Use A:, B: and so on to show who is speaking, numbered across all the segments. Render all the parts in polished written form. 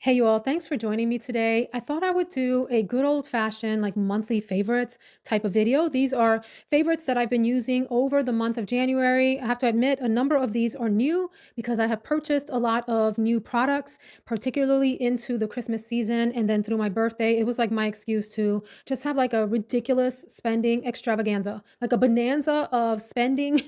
A: Hey you all, thanks for joining me today. I thought I would do a good old fashioned like monthly favorites type of video. These are favorites that I've been using over the month of January. I have to admit a number of these are new because I have purchased a lot of new products, particularly into the Christmas season and then through my birthday. It was like my excuse to just have like a ridiculous spending extravaganza, like a bonanza of spending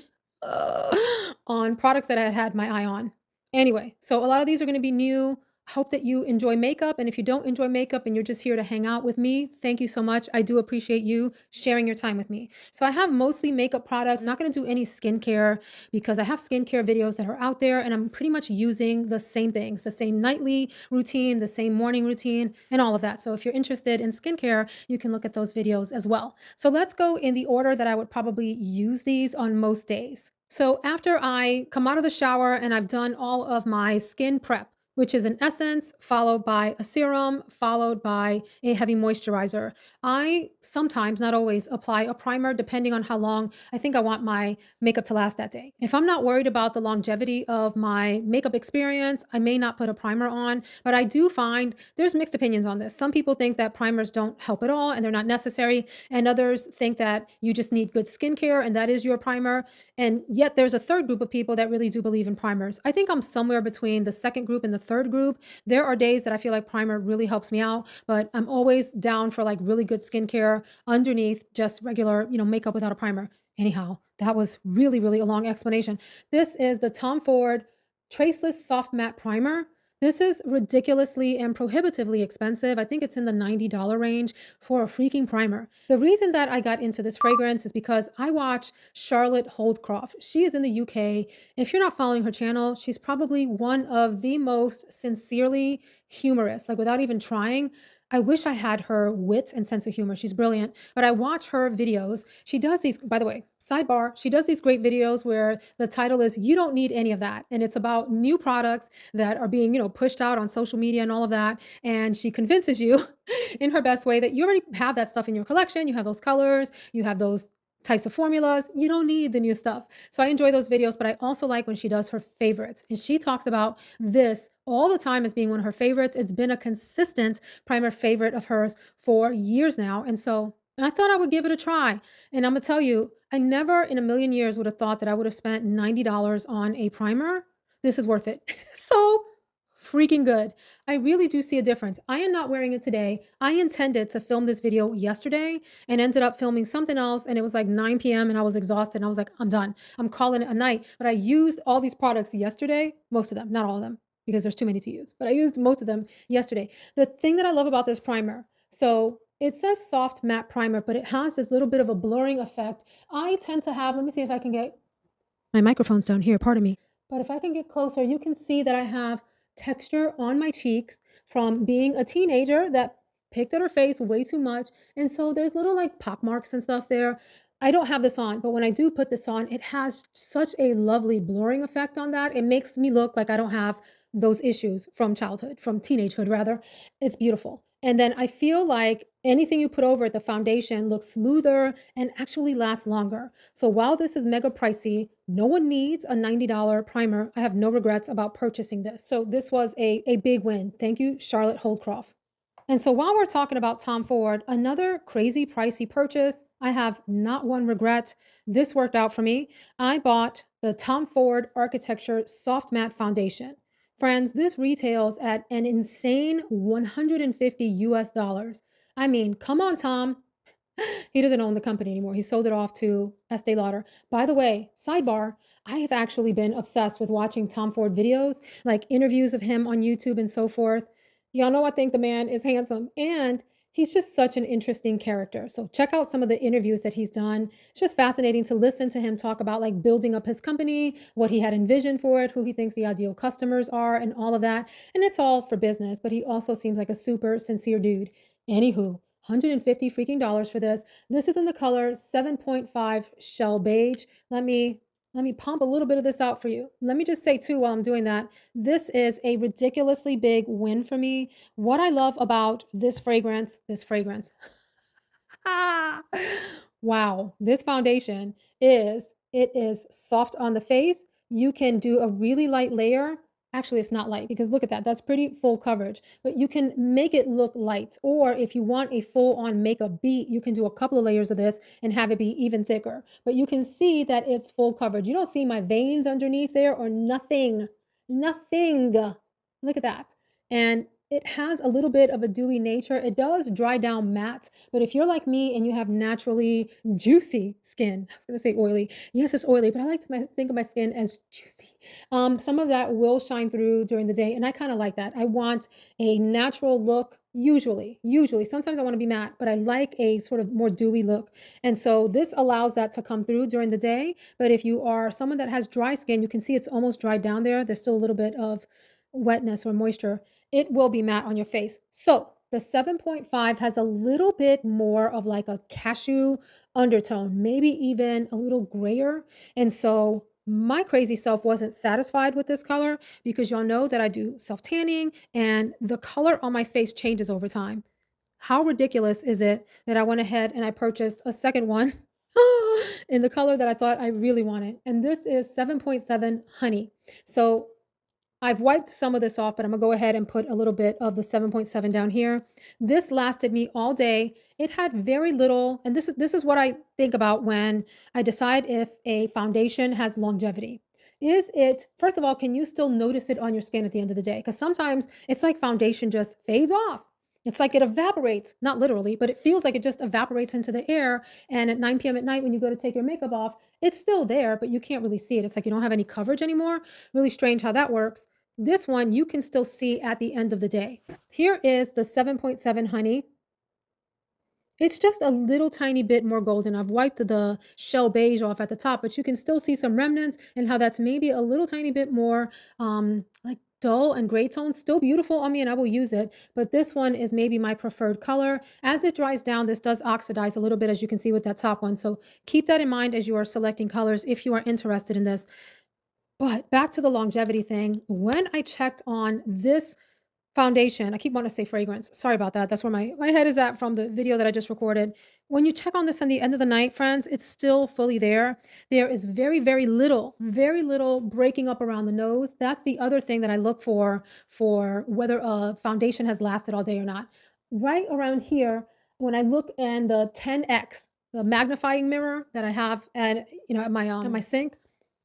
A: on products that I had had my eye on. Anyway, so a lot of these are going to be new. Hope that you enjoy makeup. And if you don't enjoy makeup and you're just here to hang out with me, thank you so much. I do appreciate you sharing your time with me. So I have mostly makeup products. I'm not going to do any skincare because I have skincare videos that are out there and I'm pretty much using the same things, the same nightly routine, the same morning routine, and all of that. So if you're interested in skincare, you can look at those videos as well. So let's go in the order that I would probably use these on most days. So after I come out of the shower and I've done all of my skin prep, which is an essence followed by a serum, followed by a heavy moisturizer. I sometimes, not always, apply a primer depending on how long I think I want my makeup to last that day. If I'm not worried about the longevity of my makeup experience, I may not put a primer on, but I do find there's mixed opinions on this. Some people think that primers don't help at all and they're not necessary, and others think that you just need good skincare and that is your primer. And yet there's a third group of people that really do believe in primers. I think I'm somewhere between the second group and the third group. There are days that I feel like primer really helps me out, but I'm always down for like really good skincare underneath just regular, makeup without a primer. Anyhow, that was really, really a long explanation. This is the Tom Ford Traceless Soft Matte Primer. This is ridiculously and prohibitively expensive. I think it's in the $90 range for a freaking primer. The reason that I got into this fragrance is because I watch Charlotte Holdcroft. She is in the UK. If you're not following her channel, she's probably one of the most sincerely humorous, like without even trying. I wish I had her wit and sense of humor. She's brilliant. But I watch her videos. She does these, by the way, sidebar, she does these great videos where the title is You Don't Need Any of That. And it's about new products that are being, pushed out on social media and all of that. And she convinces you in her best way that you already have that stuff in your collection. You have those colors, you have those types of formulas. You don't need the new stuff. So I enjoy those videos, but I also like when she does her favorites. And she talks about this all the time as being one of her favorites. It's been a consistent primer favorite of hers for years now. And so I thought I would give it a try. And I'm going to tell you, I never in a million years would have thought that I would have spent $90 on a primer. This is worth it. So freaking good. I really do see a difference. I am not wearing it today. I intended to film this video yesterday and ended up filming something else. And it was like 9 p.m. and I was exhausted. And I was like, I'm done. I'm calling it a night. But I used all these products yesterday, most of them, not all of them, because there's too many to use. But I used most of them yesterday. The thing that I love about this primer, so it says soft matte primer, but it has this little bit of a blurring effect. I tend to have, let me see if I can get my microphone's down here, pardon me. But if I can get closer, you can see that I have texture on my cheeks from being a teenager that picked at her face way too much. And so there's little like pock marks and stuff there. I don't have this on, but when I do put this on, it has such a lovely blurring effect on that. It makes me look like I don't have those issues from childhood, from teenagehood rather. It's beautiful. And then I feel like anything you put over it, the foundation looks smoother and actually lasts longer. So while this is mega pricey, no one needs a $90 primer. I have no regrets about purchasing this. So this was a big win. Thank you, Charlotte Holdcroft. And so while we're talking about Tom Ford, another crazy pricey purchase, I have not one regret. This worked out for me. I bought the Tom Ford Architecture Soft Matte Foundation. Friends, this retails at an insane 150 US dollars. I mean, come on, Tom. He doesn't own the company anymore. He sold it off to Estee Lauder. By the way, sidebar, I have actually been obsessed with watching Tom Ford videos, like interviews of him on YouTube and so forth. Y'all know I think the man is handsome and he's just such an interesting character. So check out some of the interviews that he's done. It's just fascinating to listen to him talk about like building up his company, what he had envisioned for it, who he thinks the ideal customers are, and all of that. And it's all for business, but he also seems like a super sincere dude. Anywho, 150 freaking dollars for this. This is in the color 7.5 Shell Beige. Let me pump a little bit of this out for you. Let me just say too while I'm doing that, this is a ridiculously big win for me. What I love about this fragrance. Ah, wow, this foundation is it is soft on the face. You can do a really light layer Actually, it's not light because look at that. That's pretty full coverage, but you can make it look light. Or if you want a full on makeup beat, you can do a couple of layers of this and have it be even thicker. But you can see that it's full coverage. You don't see my veins underneath there or nothing. Nothing. Look at that. And it has a little bit of a dewy nature. It does dry down matte, but if you're like me and you have naturally juicy skin, I was gonna say oily. Yes, it's oily, but I like to think of my skin as juicy. Some of that will shine through during the day, and I kind of like that. I want a natural look, usually. Sometimes I want to be matte, but I like a sort of more dewy look. And so this allows that to come through during the day. But if you are someone that has dry skin, you can see it's almost dried down there. There's still a little bit of wetness or moisture. It will be matte on your face. So the 7.5 has a little bit more of like a cashew undertone, maybe even a little grayer. And so my crazy self wasn't satisfied with this color because y'all know that I do self tanning and the color on my face changes over time. How ridiculous is it that I went ahead and I purchased a second one in the color that I thought I really wanted? And this is 7.7 honey. So I've wiped some of this off, but I'm gonna go ahead and put a little bit of the 7.7 down here. This lasted me all day. It had very little, and this is what I think about when I decide if a foundation has longevity. Is it, first of all, can you still notice it on your skin at the end of the day? Because sometimes it's like foundation just fades off. It's like it evaporates, not literally, but it feels like it just evaporates into the air. And at 9 p.m. at night, when you go to take your makeup off, it's still there, but you can't really see it. It's like you don't have any coverage anymore. Really strange how that works. This one you can still see at the end of the day. Here is the 7.7 honey. It's just a little tiny bit more golden. I've wiped the shell beige off at the top, but you can still see some remnants and how that's maybe a little tiny bit more like dull and gray tone. Still beautiful on me and I will use it, but this one is maybe my preferred color. As it dries down, this does oxidize a little bit as you can see with that top one. So keep that in mind as you are selecting colors if you are interested in this. But back to the longevity thing, when I checked on this foundation, I keep wanting to say fragrance. Sorry about that. That's where my head is at from the video that I just recorded. When you check on this in the end of the night, friends, it's still fully there. There is very little breaking up around the nose. That's the other thing that I look for whether a foundation has lasted all day or not. Right around here, when I look in the 10x, the magnifying mirror that I have at at my sink,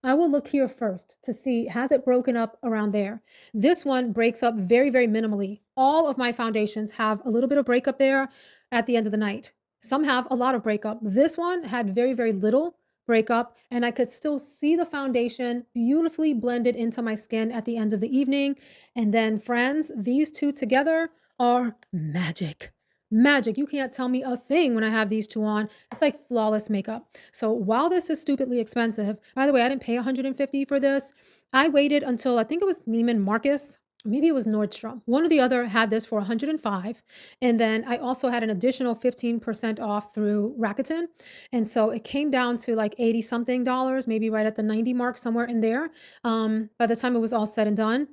A: I will look here first to see has it broken up around there. This one breaks up very minimally. All of my foundations have a little bit of breakup there at the end of the night. Some have a lot of breakup. This one had very little breakup, and I could still see the foundation beautifully blended into my skin at the end of the evening. And then, friends, these two together are magic. Magic. You can't tell me a thing when I have these two on. It's like flawless makeup. So while this is stupidly expensive, by the way, I didn't pay 150 for this. I waited until I think it was Neiman Marcus, maybe it was Nordstrom. One or the other had this for 105. And then I also had an additional 15% off through Rakuten. And so it came down to like 80 something dollars, maybe right at the 90 mark, somewhere in there. By the time it was all said and done,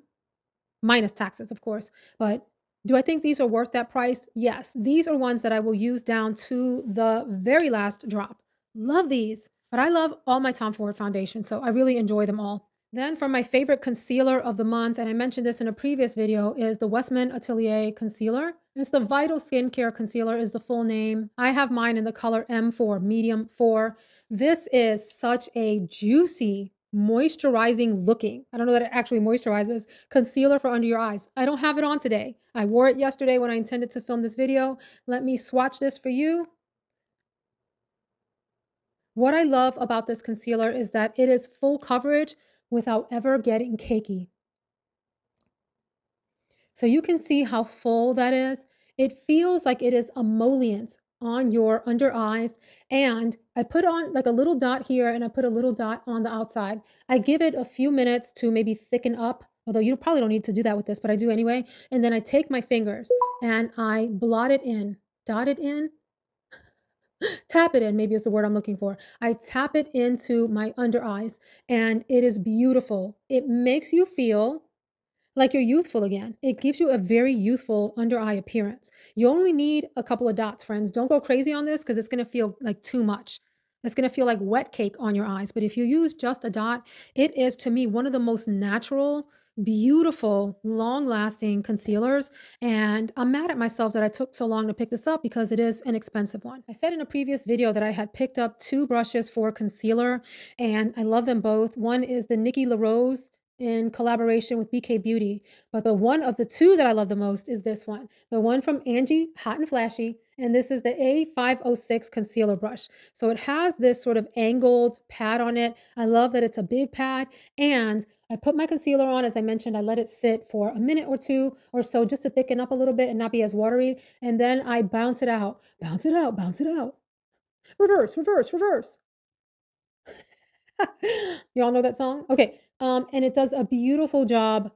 A: minus taxes, of course. But do I think these are worth that price? Yes. These are ones that I will use down to the very last drop. Love these, but I love all my Tom Ford foundations, so I really enjoy them all. Then for my favorite concealer of the month, and I mentioned this in a previous video, is the Westman Atelier Concealer. It's the Vital Skincare Concealer is the full name. I have mine in the color M4, medium 4. This is such a juicy, moisturizing looking, I don't know that it actually moisturizes, concealer for under your eyes. I don't have it on today. I wore it yesterday when I intended to film this video. Let me swatch this for you. What I love about this concealer is that it is full coverage without ever getting cakey. So you can see how full that is. It feels like it is emollient on your under eyes. And I put on like a little dot here and I put a little dot on the outside. I give it a few minutes to maybe thicken up, although you probably don't need to do that with this, but I do anyway. And then I take my fingers and I blot it in, dot it in, tap it in, maybe is the word I'm looking for. I tap it into my under eyes and it is beautiful. It makes you feel like you're youthful again. It gives you a very youthful under eye appearance. You only need a couple of dots, friends. Don't go crazy on this because it's going to feel like too much. It's going to feel like wet cake on your eyes. But if you use just a dot, it is to me one of the most natural, beautiful, long-lasting concealers, and I'm mad at myself that I took so long to pick this up because it is an expensive one. I said in a previous video that I had picked up 2 brushes for concealer, and I love them both. One is the Nikki LaRose in collaboration with BK Beauty, but the one of the 2 that I love the most is this one, the one from Angie, Hot and Flashy, and this is the A506 concealer brush. So it has this sort of angled pad on it. I love that it's a big pad, and I put my concealer on, as I mentioned, I let it sit for a minute or 2 or so just to thicken up a little bit and not be as watery, and then I bounce it out. Bounce it out, bounce it out. Reverse, reverse, reverse. Y'all know that song? Okay, and it does a beautiful job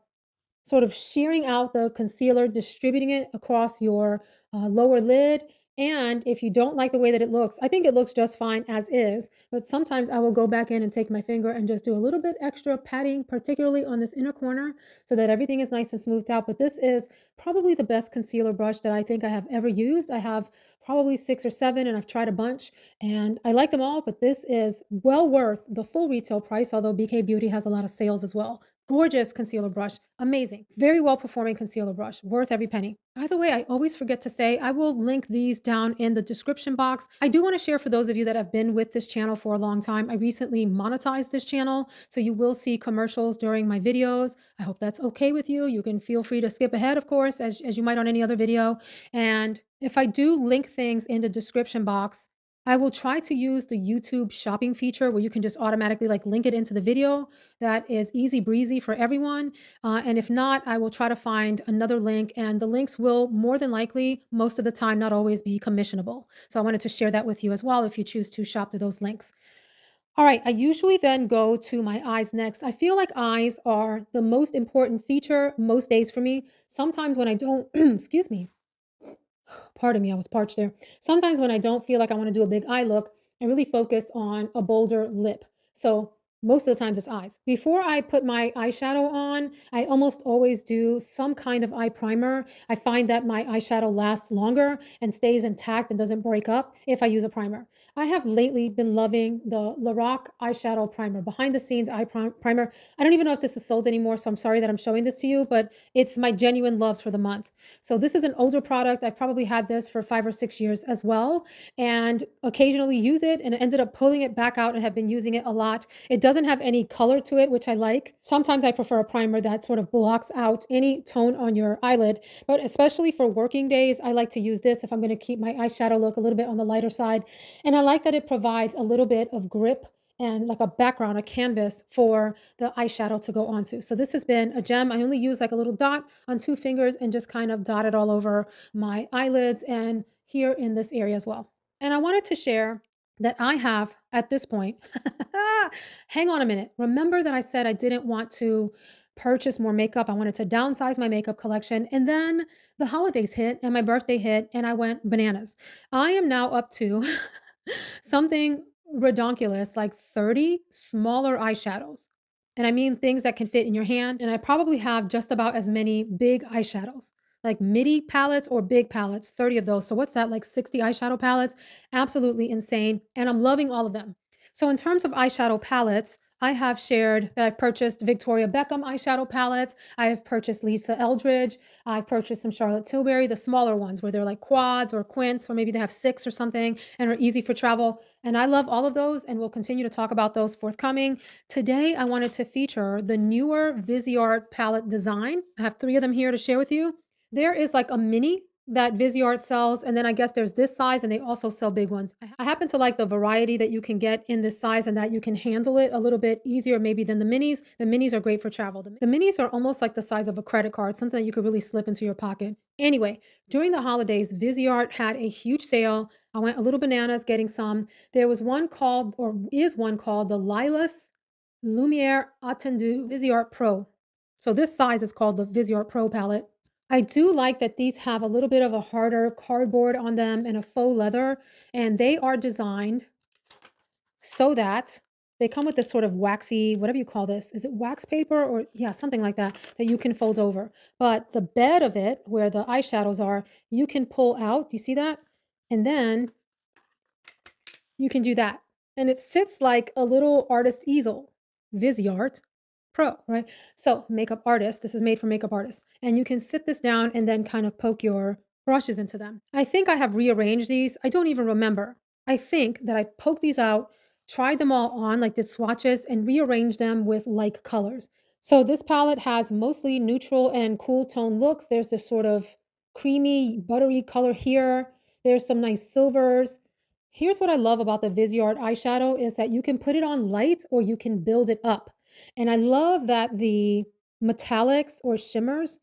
A: sort of shearing out the concealer, distributing it across your lower lid. And if you don't like the way that it looks, I think it looks just fine as is, but sometimes I will go back in and take my finger and just do a little bit extra patting, particularly on this inner corner, so that everything is nice and smoothed out. But this is probably the best concealer brush that I think I have ever used. I have probably 6 or 7, and I've tried a bunch, and I like them all, but this is well worth the full retail price, although BK Beauty has a lot of sales as well. Gorgeous concealer brush, amazing. Very well performing concealer brush, worth every penny. By the way, I always forget to say, I will link these down in the description box. I do want to share for those of you that have been with this channel for a long time. I recently monetized this channel, so you will see commercials during my videos. I hope that's okay with you. You can feel free to skip ahead, of course, as you might on any other video. And if I do link things in the description box, I will try to use the YouTube shopping feature where you can just automatically like link it into the video. That is easy breezy for everyone. And if not, I will try to find another link, and the links will more than likely, most of the time, not always be commissionable. So I wanted to share that with you as well if you choose to shop through those links. All right, I usually then go to my eyes next. I feel like eyes are the most important feature most days for me. Sometimes when I don't, excuse me, pardon me, I was parched there. Sometimes when I don't feel like I want to do a big eye look, I really focus on a bolder lip. So most of the times it's eyes. Before I put my eyeshadow on, I almost always do some kind of eye primer. I find that my eyeshadow lasts longer and stays intact and doesn't break up if I use a primer. I have lately been loving the Lorac eyeshadow primer, behind the scenes primer. I don't even know if this is sold anymore, so I'm sorry that I'm showing this to you, but it's my genuine loves for the month. So this is an older product. I've probably had this for 5 or 6 years as well, and occasionally use it, and ended up pulling it back out and have been using it a lot. It doesn't have any color to it, which I like. Sometimes I prefer a primer that sort of blocks out any tone on your eyelid, but especially for working days, I like to use this if I'm going to keep my eyeshadow look a little bit on the lighter side. And I like that it provides a little bit of grip and like a background, a canvas for the eyeshadow to go onto. So this has been a gem. I only use like a little dot on 2 fingers and just kind of dot it all over my eyelids and here in this area as well. And I wanted to share that I have at this point, hang on a minute. Remember that I said I didn't want to purchase more makeup. I wanted to downsize my makeup collection. And then the holidays hit and my birthday hit and I went bananas. I am now up to something redonkulous, like 30 smaller eyeshadows. And I mean things that can fit in your hand. And I probably have just about as many big eyeshadows, like midi palettes or big palettes, 30 of those. So what's that, like 60 eyeshadow palettes? Absolutely insane. And I'm loving all of them. So in terms of eyeshadow palettes, I have shared that I've purchased Victoria Beckham eyeshadow palettes. I have purchased Lisa Eldridge. I've purchased some Charlotte Tilbury, the smaller ones where they're like quads or quints, or maybe they have 6 or something and are easy for travel. And I love all of those, and we'll continue to talk about those forthcoming. Today, I wanted to feature the newer Viseart palette design. I have 3 of them here to share with you. There is like a mini that Viseart sells, and then I guess there's this size, and they also sell big ones. I happen to like the variety that you can get in this size and that you can handle it a little bit easier maybe than the minis. The minis are great for travel. The minis are almost like the size of a credit card, something that you could really slip into your pocket. Anyway, during the holidays, Viseart had a huge sale. I went a little bananas getting some. There was one called, or is one called, the Lilas Lumiere Attendu Viseart Pro. So this size is called the Viseart Pro palette. I do like that these have a little bit of a harder cardboard on them and a faux leather, and they are designed so that they come with this sort of waxy, whatever you call this. Is it wax paper or yeah, something like that, that you can fold over. But the bed of it, where the eyeshadows are, you can pull out. Do you see that? And then you can do that. And it sits like a little artist easel. Viseart. Pro, right? So, makeup artist, this is made for makeup artists. And you can sit this down and then kind of poke your brushes into them. I think I have rearranged these. I don't even remember. I think that I poked these out, tried them all on, like did swatches, and rearranged them with like colors. So, this palette has mostly neutral and cool tone looks. There's this sort of creamy, buttery color here. There's some nice silvers. Here's what I love about the Viseart eyeshadow is that you can put it on light or you can build it up. And I love that the metallics or shimmers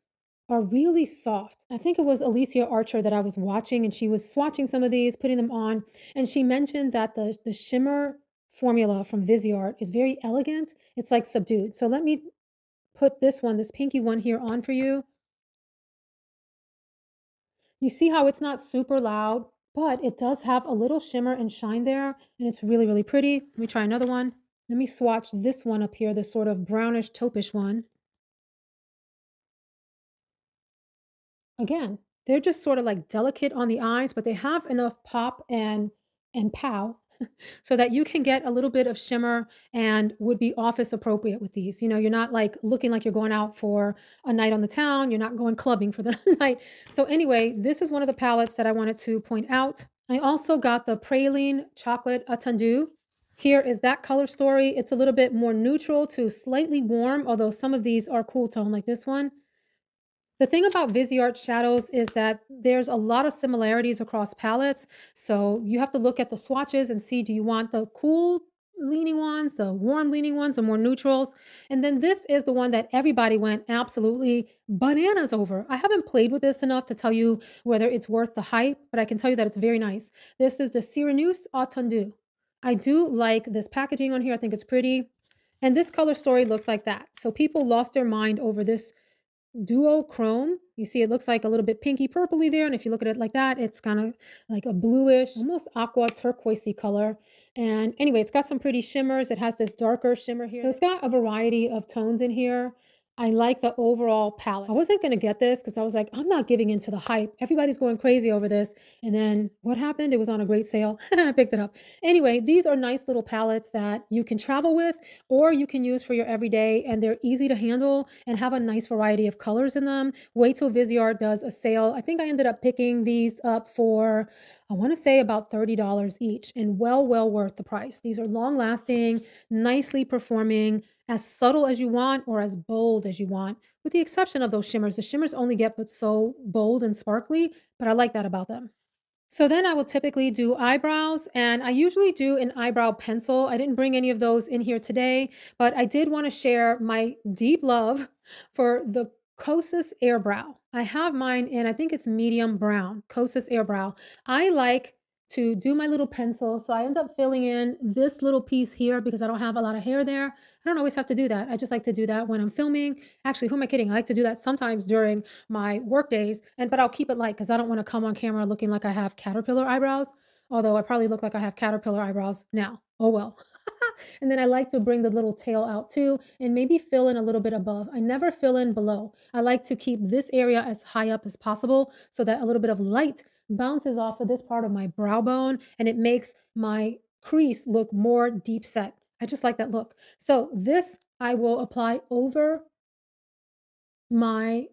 A: are really soft. I think it was Alicia Archer that I was watching, and she was swatching some of these, putting them on, and she mentioned that the shimmer formula from Viseart is very elegant. It's like subdued. So let me put this one, this pinky one here on for you. You see how it's not super loud, but it does have a little shimmer and shine there, and it's really, really pretty. Let me try another one. Let me swatch this one up here, this sort of brownish taupish one. Again, they're just sort of like delicate on the eyes, but they have enough pop and pow so that you can get a little bit of shimmer and would be office appropriate with these. You know, you're not like looking like you're going out for a night on the town, you're not going clubbing for the night. So anyway, this is one of the palettes that I wanted to point out. I also got the Praline Chocolate Attendu. Here is that color story. It's a little bit more neutral to slightly warm, although some of these are cool tone like this one. The thing about Viseart shadows is that there's a lot of similarities across palettes. So you have to look at the swatches and see, do you want the cool leaning ones, the warm leaning ones, the more neutrals? And then this is the one that everybody went absolutely bananas over. I haven't played with this enough to tell you whether it's worth the hype, but I can tell you that it's very nice. This is the Cyrenus Attendu. I do like this packaging on here. I think it's pretty. And this color story looks like that. So people lost their mind over this duochrome. You see, it looks like a little bit pinky purpley there, and if you look at it like that, it's kind of like a bluish, almost aqua turquoisey color. And anyway, it's got some pretty shimmers. It has this darker shimmer here. So it's got a variety of tones in here. I like the overall palette. I wasn't going to get this because I was like, I'm not giving into the hype. Everybody's going crazy over this. And then what happened? It was on a great sale. I picked it up. Anyway, these are nice little palettes that you can travel with or you can use for your everyday, and they're easy to handle and have a nice variety of colors in them. Wait till Viseart does a sale. I think I ended up picking these up for, I want to say about $30 each, and well worth the price. These are long lasting, nicely performing, as subtle as you want or as bold as you want, with the exception of those shimmers. The shimmers only get but so bold and sparkly, but I like that about them. So then I will typically do eyebrows, and I usually do an eyebrow pencil. I didn't bring any of those in here today, but I did want to share my deep love for the Kosas Airbrow. I have mine in, I think it's medium brown, Kosas Airbrow. I like to do my little pencil, so I end up filling in this little piece here because I don't have a lot of hair there. I don't always have to do that. I just like to do that when I'm filming. Actually, who am I kidding? I like to do that sometimes during my work days, but I'll keep it light because I don't want to come on camera looking like I have caterpillar eyebrows. Although I probably look like I have caterpillar eyebrows now. Oh well. And then I like to bring the little tail out too and maybe fill in a little bit above. I never fill in below. I like to keep this area as high up as possible so that a little bit of light bounces off of this part of my brow bone and it makes my crease look more deep set. I just like that look. So this I will apply over my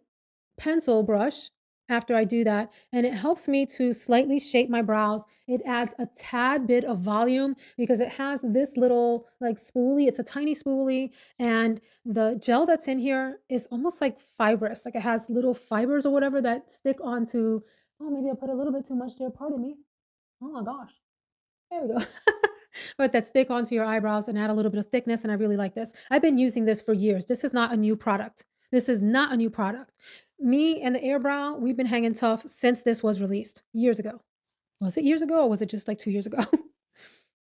A: pencil brush after I do that, and it helps me to slightly shape my brows. It adds a tad bit of volume because it has this little like spoolie. It's a tiny spoolie, and the gel that's in here is almost like fibrous. Like it has little fibers or whatever that stick onto. Oh, maybe I put a little bit too much there. Pardon me. Oh my gosh. There we go. But that stick onto your eyebrows and add a little bit of thickness, and I really like this. I've been using this for years. This is not a new product. This is not a new product. Me and the Airbrow, we've been hanging tough since this was released years ago. Was it years ago or was it just like 2 years ago?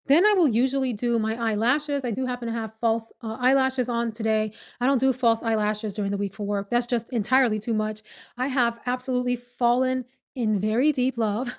A: Then I will usually do my eyelashes. I do happen to have false eyelashes on today. I don't do false eyelashes during the week for work. That's just entirely too much. I have absolutely fallen in very deep love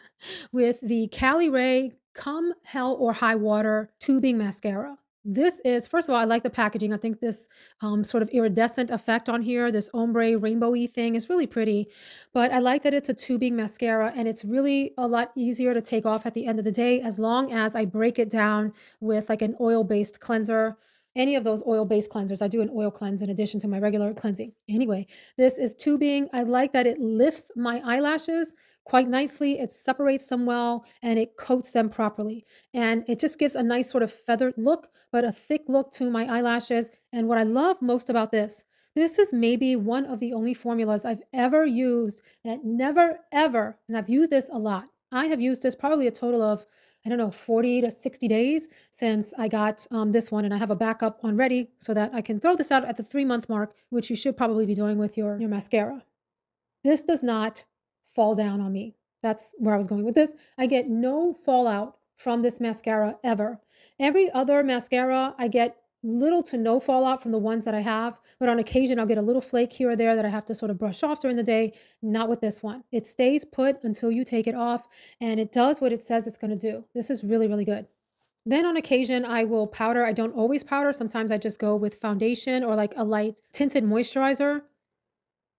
A: with the Caliray Come Hell or High Water tubing mascara. This is, first of all, I like the packaging. I think this sort of iridescent effect on here, this ombre rainbowy thing is really pretty. But I like that it's a tubing mascara and it's really a lot easier to take off at the end of the day as long as I break it down with like an oil-based cleanser. any of those oil-based cleansers. I do an oil cleanse in addition to my regular cleansing. Anyway, this is tubing. I like that it lifts my eyelashes quite nicely. It separates them well and it coats them properly. And it just gives a nice sort of feathered look, but a thick look to my eyelashes. And what I love most about this is maybe one of the only formulas I've ever used that never ever, and I've used this a lot. I have used this probably a total of, I don't know, 40 to 60 days since I got this one, and I have a backup on ready so that I can throw this out at the 3 month mark, which you should probably be doing with your mascara. This does not fall down on me. That's where I was going with this. I get no fallout from this mascara ever. Every other mascara, I get little to no fallout from the ones that I have, but on occasion I'll get a little flake here or there that I have to sort of brush off during the day. Not with this one. It stays put until you take it off, and it does what it says it's going to do. This is really, really good. Then on occasion, I will powder. I don't always powder. Sometimes I just go with foundation or like a light tinted moisturizer.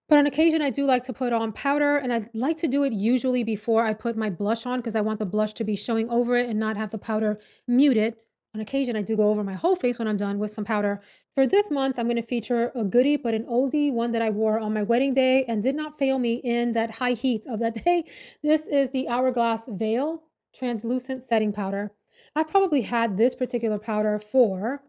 A: But on occasion, I do like to put on powder, and I like to do it usually before I put my blush on because I want the blush to be showing over it and not have the powder muted. On occasion, I do go over my whole face when I'm done with some powder. For this month, I'm going to feature a goodie, but an oldie, one that I wore on my wedding day and did not fail me in that high heat of that day. This is the Hourglass Veil Translucent Setting Powder. I probably had this particular powder for,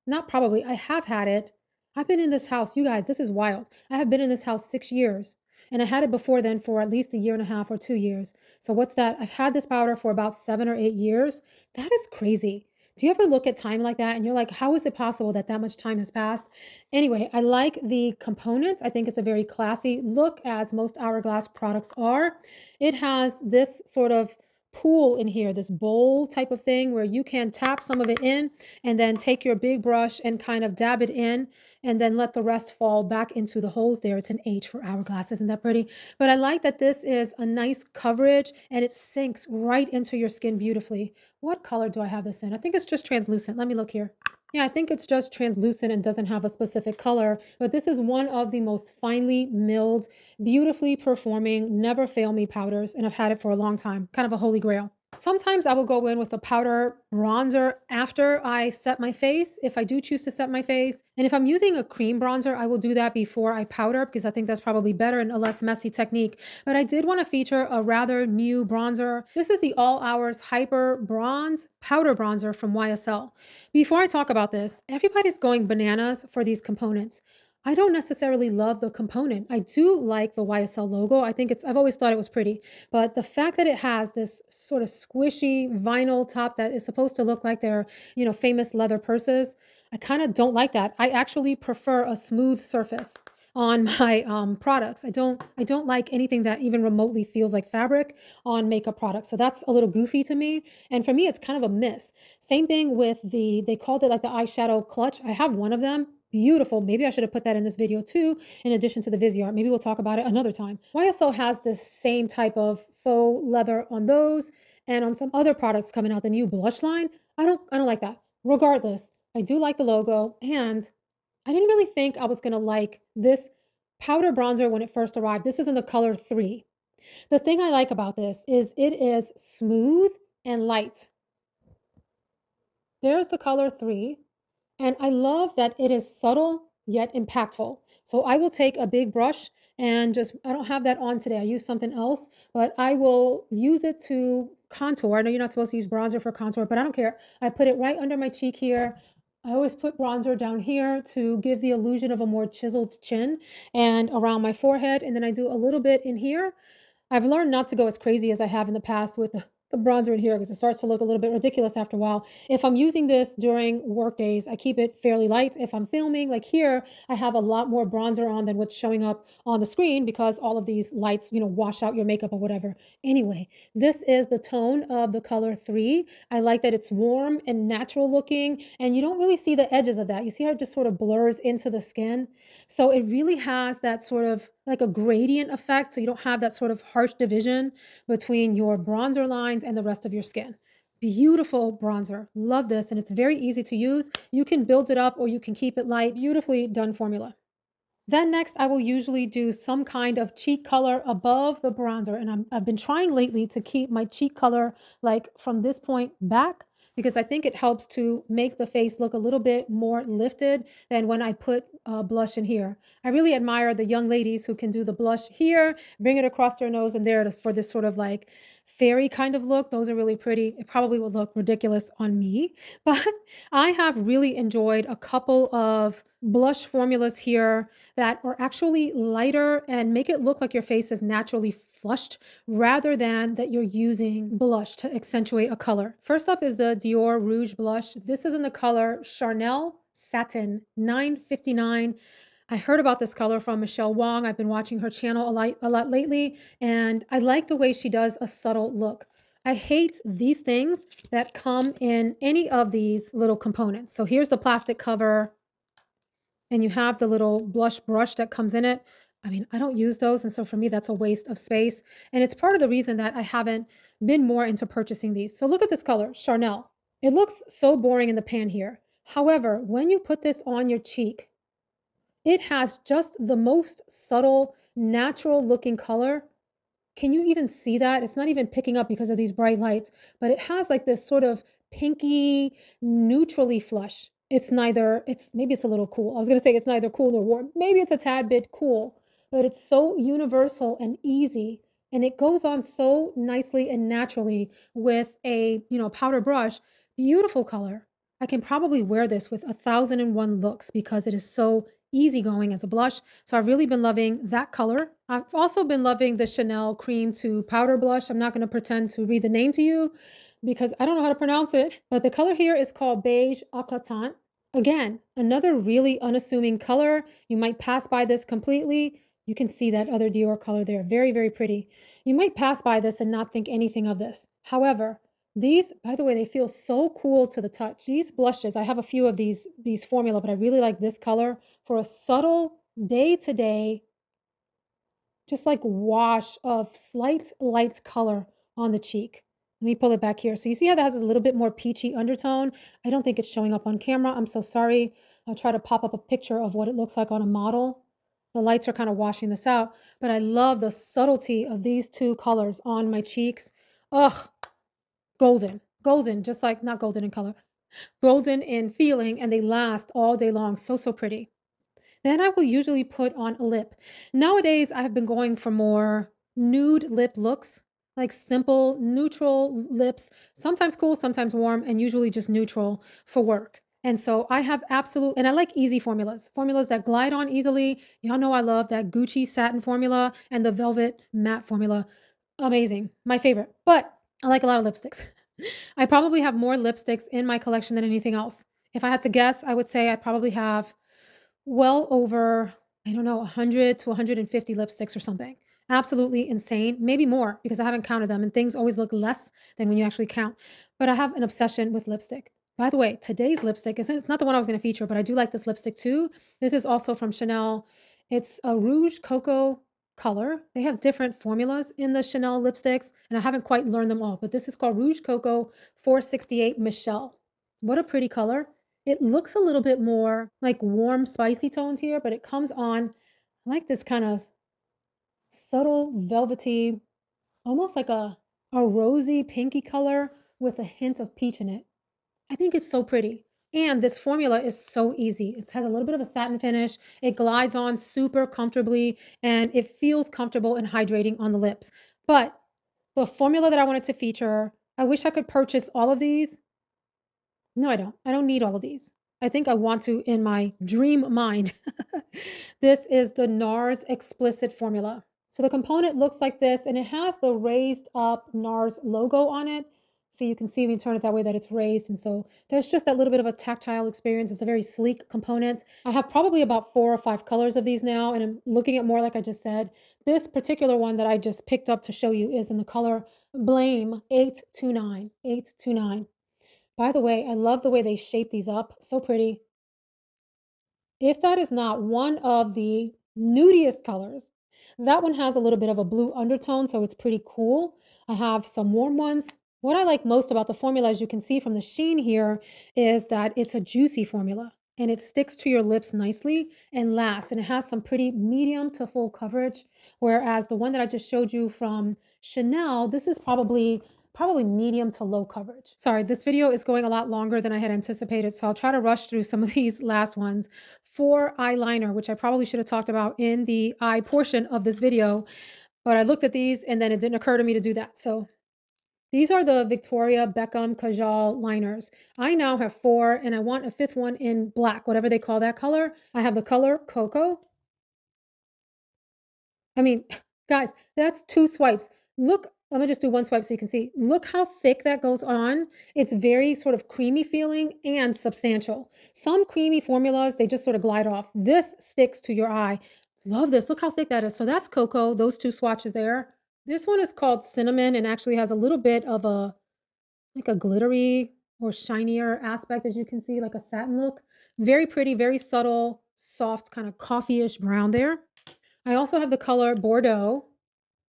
A: not probably, I have had it. I've been in this house, you guys, this is wild. I have been in this house 6 years, and I had it before then for at least a year and a half or 2 years. So what's that? I've had this powder for about 7 or 8 years. That is crazy. Do you ever look at time like that and you're like, how is it possible that that much time has passed? Anyway, I like the component. I think it's a very classy look, as most Hourglass products are. It has this sort of pool in here, this bowl type of thing where you can tap some of it in and then take your big brush and kind of dab it in and then let the rest fall back into the holes there. It's an H for Hourglass. Isn't that pretty? But I like that this is a nice coverage and it sinks right into your skin beautifully. What color do I have this in? I think it's just translucent. Let me look here. Yeah, I think it's just translucent and doesn't have a specific color, but this is one of the most finely milled, beautifully performing, never fail me powders, and I've had it for a long time. Kind of a holy grail. Sometimes I will go in with a powder bronzer after I set my face, if I do choose to set my face. And if I'm using a cream bronzer, I will do that before I powder because I think that's probably better and a less messy technique. But I did want to feature a rather new bronzer. This is the All Hours Hyper Bronze Powder Bronzer from YSL. Before I talk about this, everybody's going bananas for these components. I don't necessarily love the component. I do like the YSL logo. I think I've always thought it was pretty. But the fact that it has this sort of squishy vinyl top that is supposed to look like their, famous leather purses, I kind of don't like that. I actually prefer a smooth surface on my products. I don't like anything that even remotely feels like fabric on makeup products. So that's a little goofy to me. And for me, it's kind of a miss. Same thing with they called it like the eyeshadow clutch. I have one of them. Beautiful. Maybe I should have put that in this video too, in addition to the Viseart. Maybe we'll talk about it another time. YSL has this same type of faux leather on those and on some other products coming out, the new blush line. I don't like that. Regardless, I do like the logo, and I didn't really think I was gonna like this powder bronzer when it first arrived. This is in the color 3. The thing I like about this is it is smooth and light. There's the color 3. And I love that it is subtle yet impactful. So I will take a big brush and I don't have that on today. I use something else, but I will use it to contour. I know you're not supposed to use bronzer for contour, but I don't care. I put it right under my cheek here. I always put bronzer down here to give the illusion of a more chiseled chin and around my forehead. And then I do a little bit in here. I've learned not to go as crazy as I have in the past with the bronzer in here because it starts to look a little bit ridiculous after a while. If I'm using this during work days, I keep it fairly light. If I'm filming, like here, I have a lot more bronzer on than what's showing up on the screen because all of these lights, wash out your makeup or whatever. Anyway, this is the tone of the color 3. I like that it's warm and natural looking, and you don't really see the edges of that. You see how it just sort of blurs into the skin? So it really has that sort of like a gradient effect. So you don't have that sort of harsh division between your bronzer lines and the rest of your skin. Beautiful bronzer. Love this. And it's very easy to use. You can build it up or you can keep it light. Beautifully done formula. Then next, I will usually do some kind of cheek color above the bronzer. And I've been trying lately to keep my cheek color like from this point back because I think it helps to make the face look a little bit more lifted than when I put blush in here. I really admire the young ladies who can do the blush here, bring it across their nose, and there it is for this sort of like fairy kind of look. Those are really pretty. It probably will look ridiculous on me, but I have really enjoyed a couple of blush formulas here that are actually lighter and make it look like your face is naturally flushed rather than that you're using blush to accentuate a color. First up is the Dior Rouge blush. This is in the color Charnelle Satin 959. I heard about this color from Michelle Wong. I've been watching her channel a lot lately, and I like the way she does a subtle look. I hate these things that come in any of these little components. So here's the plastic cover, and you have the little blush brush that comes in it. I mean, I don't use those, and so for me, that's a waste of space. And it's part of the reason that I haven't been more into purchasing these. So look at this color, Charnel. It looks so boring in the pan here. However, when you put this on your cheek, it has just the most subtle, natural looking color. Can you even see that? It's not even picking up because of these bright lights, but it has like this sort of pinky, neutrally flush. It's neither, it's maybe it's a little cool. I was going to say it's neither cool nor warm. Maybe it's a tad bit cool, but it's so universal and easy. And it goes on so nicely and naturally with a, powder brush. Beautiful color. I can probably wear this with 1,001 looks because it is so easygoing as a blush. So I've really been loving that color. I've also been loving the Chanel Cream to Powder Blush. I'm not going to pretend to read the name to you because I don't know how to pronounce it, but the color here is called Beige Eclatant. Again, another really unassuming color. You might pass by this completely. You can see that other Dior color there. Very, very pretty. You might pass by this and not think anything of this. However, these, by the way, they feel so cool to the touch. These blushes, I have a few of these formula, but I really like this color for a subtle day-to-day, just like wash of slight light color on the cheek. Let me pull it back here. So you see how that has a little bit more peachy undertone? I don't think it's showing up on camera. I'm so sorry. I'll try to pop up a picture of what it looks like on a model. The lights are kind of washing this out, but I love the subtlety of these two colors on my cheeks. Ugh, golden. Golden, just like not golden in color, golden in feeling, and they last all day long. So, so pretty. Then I will usually put on a lip. Nowadays, I have been going for more nude lip looks, like simple, neutral lips, sometimes cool, sometimes warm, and usually just neutral for work. And so I have and I like easy formulas, formulas that glide on easily. Y'all know I love that Gucci satin formula and the velvet matte formula. Amazing, my favorite. But I like a lot of lipsticks. I probably have more lipsticks in my collection than anything else. If I had to guess, I would say I probably have well over, I don't know, 100 to 150 lipsticks or something. Absolutely insane. Maybe more because I haven't counted them and things always look less than when you actually count. But I have an obsession with lipstick. By the way, today's lipstick is it's not the one I was going to feature, but I do like this lipstick too. This is also from Chanel. It's a Rouge Cocoa color. They have different formulas in the Chanel lipsticks, and I haven't quite learned them all, but this is called Rouge Cocoa 468 Michelle. What a pretty color. It looks a little bit more like warm, spicy toned here, but it comes on like this kind of subtle, velvety, almost like a rosy, pinky color with a hint of peach in it. I think it's so pretty. And this formula is so easy. It has a little bit of a satin finish. It glides on super comfortably and it feels comfortable and hydrating on the lips. But the formula that I wanted to feature, I wish I could purchase all of these. No, I don't. I don't need all of these. I think I want to in my dream mind. This is the NARS Explicit formula. So the component looks like this, and it has the raised up NARS logo on it. So you can see when you turn it that way that it's raised. And so there's just that little bit of a tactile experience. It's a very sleek component. I have probably about 4 or 5 colors of these now, and I'm looking at more like I just said. This particular one that I just picked up to show you is in the color Blame 829. 829. By the way, I love the way they shape these up. So pretty. If that is not one of the nudiest colors, that one has a little bit of a blue undertone, so it's pretty cool. I have some warm ones. What I like most about the formula, as you can see from the sheen here, is that it's a juicy formula and it sticks to your lips nicely and lasts. And it has some pretty medium to full coverage. Whereas the one that I just showed you from Chanel, this is probably probably medium to low coverage. Sorry, this video is going a lot longer than I had anticipated, so I'll try to rush through some of these last ones. For eyeliner, which I probably should have talked about in the eye portion of this video, but I looked at these and then it didn't occur to me to do that. So these are the Victoria Beckham Kajal liners. I now have 4 and I want a 5th one in black, whatever they call that color. I have the color Cocoa. I mean, guys, that's 2 swipes. Look, let me just do 1 swipe so you can see. Look how thick that goes on. It's very sort of creamy feeling and substantial. Some creamy formulas, they just sort of glide off. This sticks to your eye. Love this. Look how thick that is. So that's Cocoa, those 2 swatches there. This one is called Cinnamon and actually has a little bit of a like a glittery or shinier aspect, as you can see, like a satin look. Very pretty, very subtle, soft, kind of coffee-ish brown there. I also have the color Bordeaux.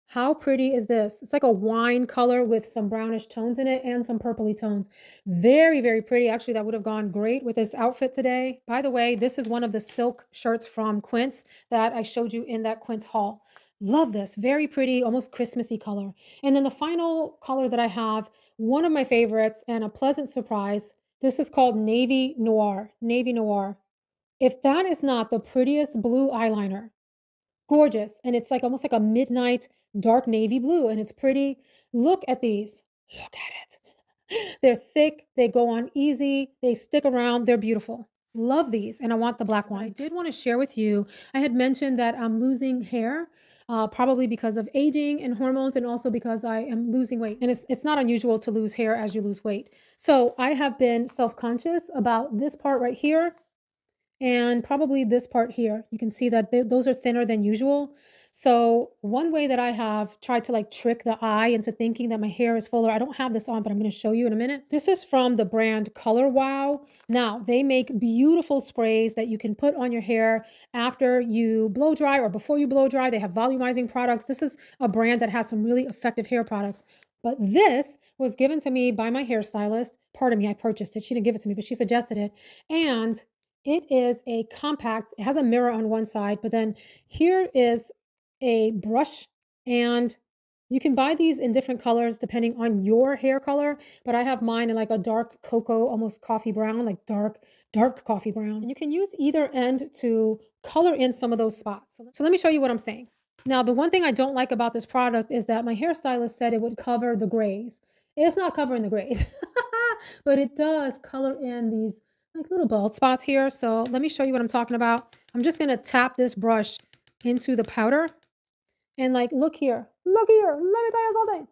A: How pretty is this? It's like a wine color with some brownish tones in it and some purpley tones. Very, very pretty. Actually, that would have gone great with this outfit today. By the way, this is one of the silk shirts from Quince that I showed you in that Quince haul. Love this. Very pretty, almost Christmassy color. And then the final color that I have, one of my favorites and a pleasant surprise. This is called Navy Noir. Navy Noir. If that is not the prettiest blue eyeliner, gorgeous, and it's like almost like a midnight dark navy blue, and it's pretty. Look at these. Look at it. They're thick, they go on easy, they stick around, they're beautiful. Love these, and I want the black one. I did want to share with you, I had mentioned that I'm losing hair, probably because of aging and hormones, and also because I am losing weight. And it's not unusual to lose hair as you lose weight. So I have been self-conscious about this part right here and probably this part here. You can see that those are thinner than usual. So one way that I have tried to like trick the eye into thinking that my hair is fuller, I don't have this on, but I'm going to show you in a minute. This is from the brand Color Wow. Now they make beautiful sprays that you can put on your hair after you blow dry or before you blow dry. They have volumizing products. This is a brand that has some really effective hair products. But this was given to me by my hairstylist. Pardon me, I purchased it. She didn't give it to me, but she suggested it. And it is a compact, it has a mirror on one side, but then here is a brush, and you can buy these in different colors depending on your hair color, but I have mine in like a dark cocoa, almost coffee brown, like dark coffee brown. And you can use either end to color in some of those spots. So let me show you what I'm saying. Now, the one thing I don't like about this product is that my hairstylist said it would cover the grays. It's not covering the grays, but it does color in these like little bald spots here. So let me show you what I'm talking about. I'm just gonna tap this brush into the powder and like, look here, let me tell you something.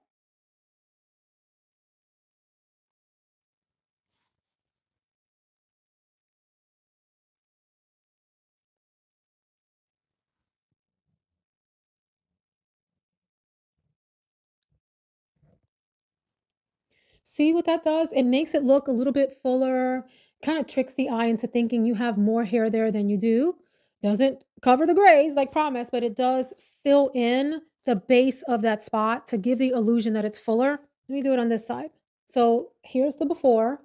A: See what that does? It makes it look a little bit fuller, kind of tricks the eye into thinking you have more hair there than you do. Doesn't cover the grays like promised, but it does fill in the base of that spot to give the illusion that it's fuller. Let me do it on this side. So here's the before,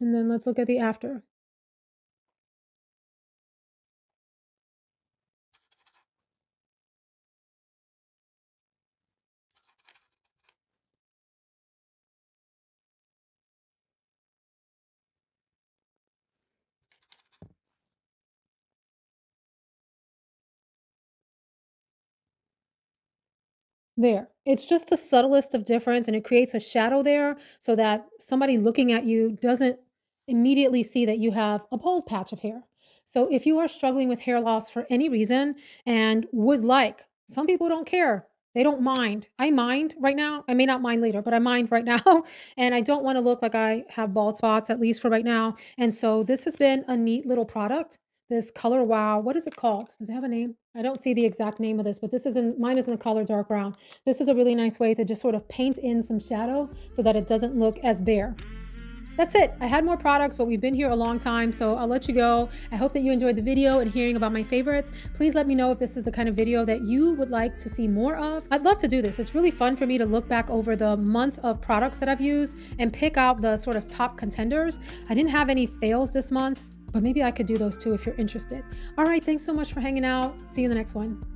A: and then let's look at the after. There. It's just the subtlest of difference, and it creates a shadow there so that somebody looking at you doesn't immediately see that you have a bald patch of hair. So if you are struggling with hair loss for any reason and would like, some people don't care. They don't mind. I mind right now. I may not mind later, but I mind right now. And I don't want to look like I have bald spots, at least for right now. And so this has been a neat little product. This Color Wow. What is it called? Does it have a name? I don't see the exact name of this, but this is in mine is in the color dark brown. This is a really nice way to just sort of paint in some shadow so that it doesn't look as bare. That's it. I had more products, but we've been here a long time, so I'll let you go. I hope that you enjoyed the video and hearing about my favorites. Please let me know if this is the kind of video that you would like to see more of. I'd love to do this. It's really fun for me to look back over the month of products that I've used and pick out the sort of top contenders. I didn't have any fails this month, but maybe I could do those too if you're interested. All right, thanks so much for hanging out. See you in the next one.